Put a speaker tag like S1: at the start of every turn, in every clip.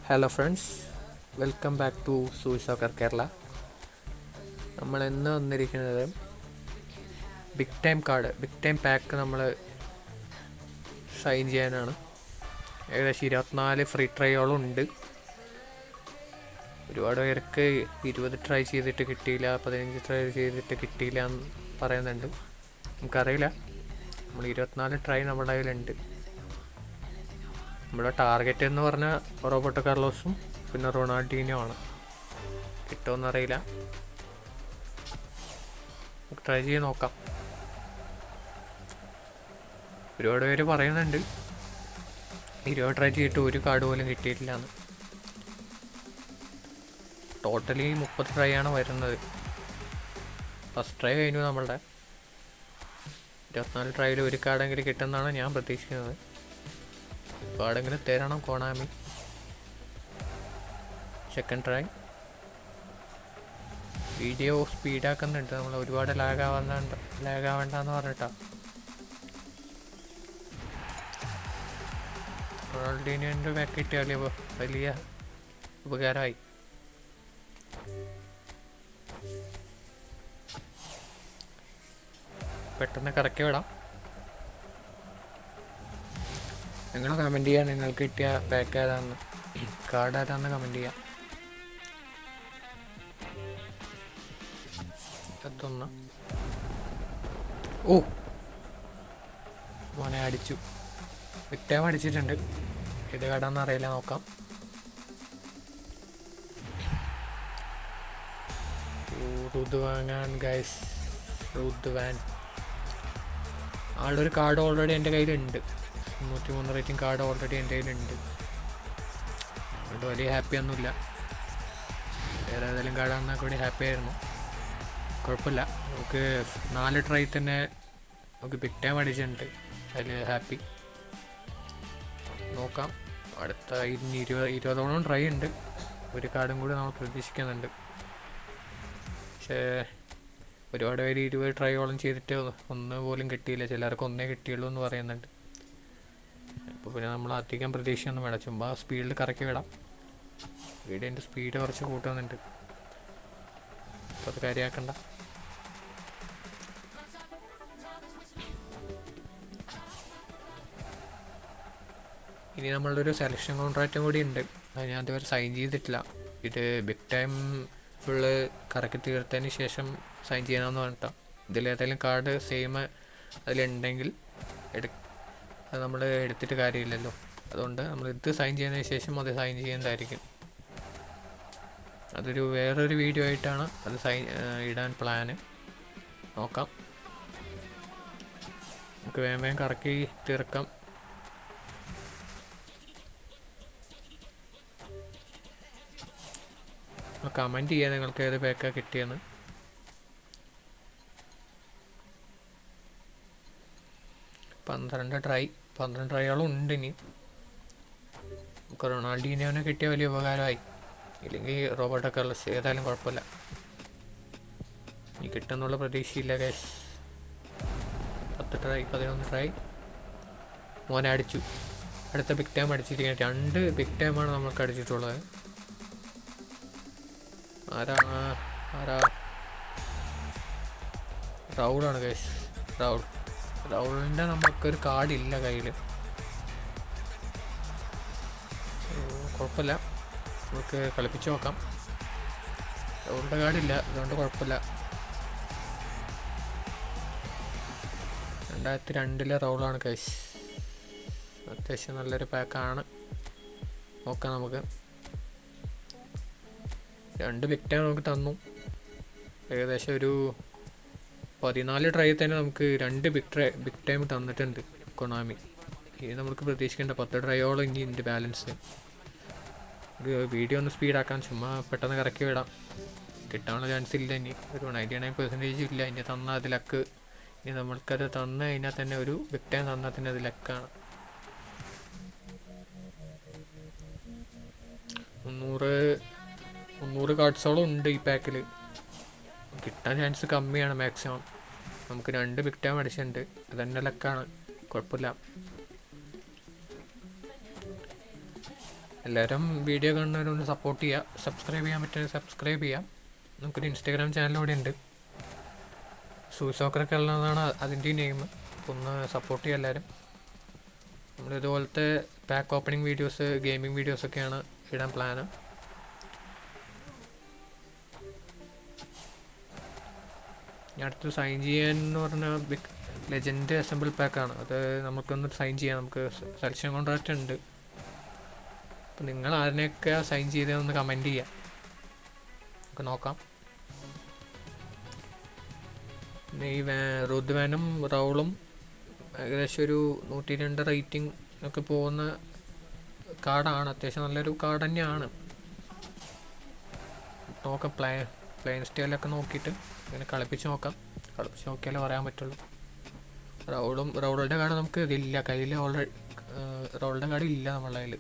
S1: Hello friends, welcome back to Suisoccer Kerala. നമ്മൾ ഇന്ന് വന്നിരിക്കുന്നത് ബിഗ് ടൈം പാക്ക് നമ്മൾ സൈൻ ചെയ്യാനാണ്. ഏകദേശം 24 ഫ്രീ ട്രൈകളും ഉണ്ട്. ഒരുപാട് പേർക്ക് 20 ട്രൈ ചെയ്തിട്ട് കിട്ടിയില്ല, 15 ട്രൈ ചെയ്തിട്ട് കിട്ടിയില്ല എന്ന് പറയുന്നുണ്ട്. നമുക്കറിയില്ല. നമ്മൾ 24 ട്രൈ നമ്മുടെ കയ്യിലുണ്ട്. നമ്മുടെ ടാർഗറ്റ് എന്ന് പറഞ്ഞാൽ റോബർട്ടോ കാർലോസും പിന്നെ റൊണാൾഡീനോ ആണ്. കിട്ടുമെന്നറിയില്ല, ട്രൈ ചെയ്ത് നോക്കാം. ഒരുപാട് പേര് പറയുന്നുണ്ട് 20 ട്രൈ ചെയ്തിട്ട് ഒരു കാർഡ് പോലും കിട്ടിയിട്ടില്ല എന്ന്. ടോട്ടലി 30 ട്രൈ ആണ് വരുന്നത്. ഫസ്റ്റ് ട്രൈ കഴിഞ്ഞു നമ്മളുടെ. 24 ട്രൈയിൽ ഒരു കാർഡെങ്കിലും കിട്ടുമെന്നാണ് ഞാൻ പ്രതീക്ഷിക്കുന്നത്. കാർഡെങ്കിലും തരണം കൊണാമി. Second try. വീഡിയോ സ്പീഡാക്കുന്നുണ്ട് നമ്മൾ, ഒരുപാട് ലാഗാവണ്ടെന്ന് പറഞ്ഞിട്ടാ. റൊണാൾഡീനോൻ്റെ ബാക്ക് കിട്ടിയാൽ വലിയ ഉപകാരമായി. പെട്ടെന്ന് കറക്കി വിടാം. നിങ്ങൾ കമൻറ്റ് ചെയ്യാം നിങ്ങൾക്ക് കിട്ടിയ ബാക്ക് ഏതാണെന്ന്, കാർഡ് ഏതാണെന്ന് കമൻറ്റ് ചെയ്യാം. 21. ഓ മോനെ അടിച്ചു. വിക്ടൈം അടിച്ചിട്ടുണ്ട്. ഏത് കാർഡാണെന്ന് അറിയില്ല, നോക്കാം. റുദ്വാൻ ഗൈസ്, റുദ്വാൻ. ആളുടെ ഒരു കാർഡ് ഓൾറെഡി എൻ്റെ കയ്യിലുണ്ട്. 103 റേറ്റിംഗ് കാർഡ് ഓൾറെഡി എൻ്റെ കയ്യിലുണ്ട്. അതുകൊണ്ട് വലിയ ഹാപ്പിയൊന്നുമില്ല. വേറെ ഏതെങ്കിലും കാർഡാണെന്നാൽ കൂടി ഹാപ്പി ആയിരുന്നു. കുഴപ്പമില്ല, നമുക്ക് 4 ട്രൈ തന്നെ നമുക്ക് ബിഗ് ടൈം അടിച്ചിട്ടുണ്ട്. അതിൽ ഹാപ്പി. നോക്കാം. അടുത്ത 20ഓളം ട്രൈ ഉണ്ട്. ഒരു കാർഡും കൂടി നമ്മൾ പ്രതീക്ഷിക്കുന്നുണ്ട്. പക്ഷേ ഒരുപാട് പേര് 20 ട്രൈയോളം ചെയ്തിട്ട് ഒന്ന് പോലും കിട്ടിയില്ല. ചിലർക്ക് ഒന്നേ കിട്ടിയുള്ളൂ എന്ന് പറയുന്നുണ്ട്. അപ്പോൾ പിന്നെ നമ്മൾ അധികം പ്രതീക്ഷയൊന്നും വേണം. ചുമ്മാ സ്പീഡിൽ കറക്കി വിടാം. വീഡിയോൻ്റെ സ്പീഡ് കുറച്ച് കൂട്ടുന്നുണ്ട്. അപ്പോൾ അത് കാര്യമാക്കണ്ട. ഇനി നമ്മളുടെ ഒരു സെലക്ഷൻ കോൺട്രാക്റ്റും കൂടി ഉണ്ട്. അത് ഞാൻ അതുവരെ സൈൻ ചെയ്തിട്ടില്ല. ഇത് ബിഗ് ടൈം ഫുള്ള് കറക്കി തീർത്തതിന് ശേഷം സൈൻ ചെയ്യണമെന്ന് പറഞ്ഞിട്ടാണ്. ഇതിലേതെങ്കിലും കാർഡ് സെയിം അതിലുണ്ടെങ്കിൽ അത് നമ്മൾ എടുത്തിട്ട് കാര്യമില്ലല്ലോ. അതുകൊണ്ട് നമ്മൾ ഇത് സൈൻ ചെയ്യുന്നതിന് ശേഷം അത് സൈൻ ചെയ്യുന്നതായിരിക്കും. അതൊരു വേറൊരു വീഡിയോ ആയിട്ടാണ് അത് ഇടാൻ പ്ലാന്. നോക്കാം. നമുക്ക് വേഗം കറക്കി തീർക്കാം. കമൻറ്റ് ചെയ്യാം നിങ്ങൾക്ക് ഏത് പാക്കാണ് കിട്ടിയെന്ന്. പന്ത്രണ്ട് ട്രൈകളും ഉണ്ട്. ഇനി നമുക്ക് റൊണാൾഡീനോനെ കിട്ടിയ വലിയ ഉപകാരമായി. ഇല്ലെങ്കിൽ റോബർട്ടോ കാർലോസ്, ഏതായാലും കുഴപ്പമില്ല. ഇനി കിട്ടുന്നുള്ള പ്രതീക്ഷയില്ല ഗൈസ്. 10 try 11 try. മോനെ അടിച്ചു. അടുത്ത ബിഗ് ടൈം അടിച്ചിരിക്കുന്നത് 2 ബിഗ് ടൈമാണ് നമ്മൾക്ക് അടിച്ചിട്ടുള്ളത്. ആരാ റൗളാണ് ഗൈസ്. റൗളിൻ്റെ നമുക്കൊരു കാർഡില്ല കയ്യിൽ. കുഴപ്പമില്ല, നമുക്ക് കളിപ്പിച്ച് നോക്കാം. റൗളിൻ്റെ കാർഡില്ല, അതുകൊണ്ട് കുഴപ്പമില്ല. 2002 റൗളാണ് ഗൈസ്. അത്യാവശ്യം നല്ലൊരു പാക്കാണ്. നോക്കാം. നമുക്ക് 2 ബിഗ് ടൈം നമുക്ക് തന്നു. ഏകദേശം ഒരു 14 ട്രൈ തന്നെ നമുക്ക് 2 ബിഗ് ടൈം തന്നിട്ടുണ്ട് കൊണാമി. ഇനി നമുക്ക് പ്രതീക്ഷിക്കേണ്ട 10 ട്രൈയോളം ഇനി ഉണ്ട് ബാലൻസ്. വീഡിയോ ഒന്ന് സ്പീഡാക്കാൻ, ചുമ്മാ പെട്ടെന്ന് കറക്കി വിടാം. കിട്ടാനുള്ള ചാൻസ് ഇല്ല. ഇനി ഒരു 99% ഇല്ല. ഇനി തന്നാൽ അത് ലക്ക്. ഇനി നമ്മൾക്കത് തന്നു കഴിഞ്ഞാൽ തന്നെ, ഒരു ബിഗ് ടൈം തന്നാൽ തന്നെ അത് ലക്കാണ്. 300 കാർഡ്സോളം ഉണ്ട് ഈ പാക്കിൽ. കിട്ടാൻ ചാൻസ് കമ്മിയാണ് മാക്സിമം. നമുക്ക് 2 ബിഗ് ടൈം അടിച്ചിട്ടുണ്ട്. അത് തന്നെ ലക്കാണ്, കുഴപ്പമില്ല. എല്ലാവരും വീഡിയോ കാണുന്നവരൊന്ന് സപ്പോർട്ട് ചെയ്യുക. സബ്സ്ക്രൈബ് ചെയ്യാൻ പറ്റുന്നത് സബ്സ്ക്രൈബ് ചെയ്യാം. നമുക്കൊരു ഇൻസ്റ്റാഗ്രാം ചാനൽ ഇവിടെ ഉണ്ട്, സൂസോക്കറൊക്കെ ഉള്ളതാണ് അതിൻ്റെ നെയിം. അപ്പോൾ ഒന്ന് സപ്പോർട്ട് ചെയ്യുക എല്ലാവരും. നമ്മളിതുപോലത്തെ പാക്ക് ഓപ്പണിംഗ് വീഡിയോസ്, ഗെയിമിംഗ് വീഡിയോസൊക്കെയാണ് ഇടാൻ പ്ലാന്. അടുത്ത് സൈൻ ചെയ്യാനെന്ന് പറഞ്ഞാൽ ബിഗ് ലെജൻഡ് അസംബിൾ പാക്കാണ്. അത് നമുക്കൊന്ന് സൈൻ ചെയ്യാം. നമുക്ക് സെലക്ഷൻ കോൺട്രാക്റ്റ് ഉണ്ട്. അപ്പോൾ നിങ്ങൾ അതിനൊക്കെ സൈൻ ചെയ്തതെന്ന് കമൻറ്റ് ചെയ്യാം, നമുക്ക് നോക്കാം. പിന്നെ ഈ റുദ്വാനും റൗളും ഏകദേശം ഒരു 102 റേറ്റിംഗ് ഒക്കെ പോകുന്ന കാർഡാണ്. അത്യാവശ്യം നല്ലൊരു കാർഡ് തന്നെയാണ്. നോക്കാം, പ്ലെയിൻ സ്റ്റൈലൊക്കെ നോക്കിയിട്ട് ഇങ്ങനെ കളിപ്പിച്ച് നോക്കിയാലേ പറയാൻ പറ്റുള്ളൂ. റൗളുടെ കാർഡ് നമുക്ക് ഇതില്ല കയ്യിൽ, ഓൾറെഡി റൗളുടെ കാർഡ് ഇല്ല നമ്മളുടെ കയ്യിൽ.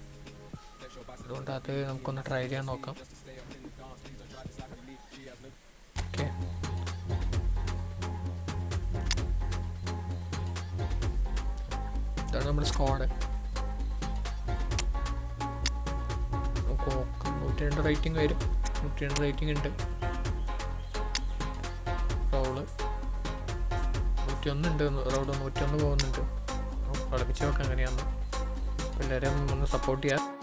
S1: അതുകൊണ്ട് അത് നമുക്കൊന്ന് ട്രൈ ചെയ്യാൻ നോക്കാം. ഓക്കെ, ഇതാണ് നമ്മുടെ സ്ക്വാഡ്. 102 റേറ്റിംഗ് വരും. 102 റേറ്റിംഗ് ഉണ്ട്. റൗള് 101 ഉണ്ട്. റൗള് 101 പോകുന്നുണ്ട്. കളിപ്പിച്ച് നോക്കാം എങ്ങനെയാണെന്ന്. എല്ലാവരും ഒന്ന് സപ്പോർട്ട് ചെയ്യുക.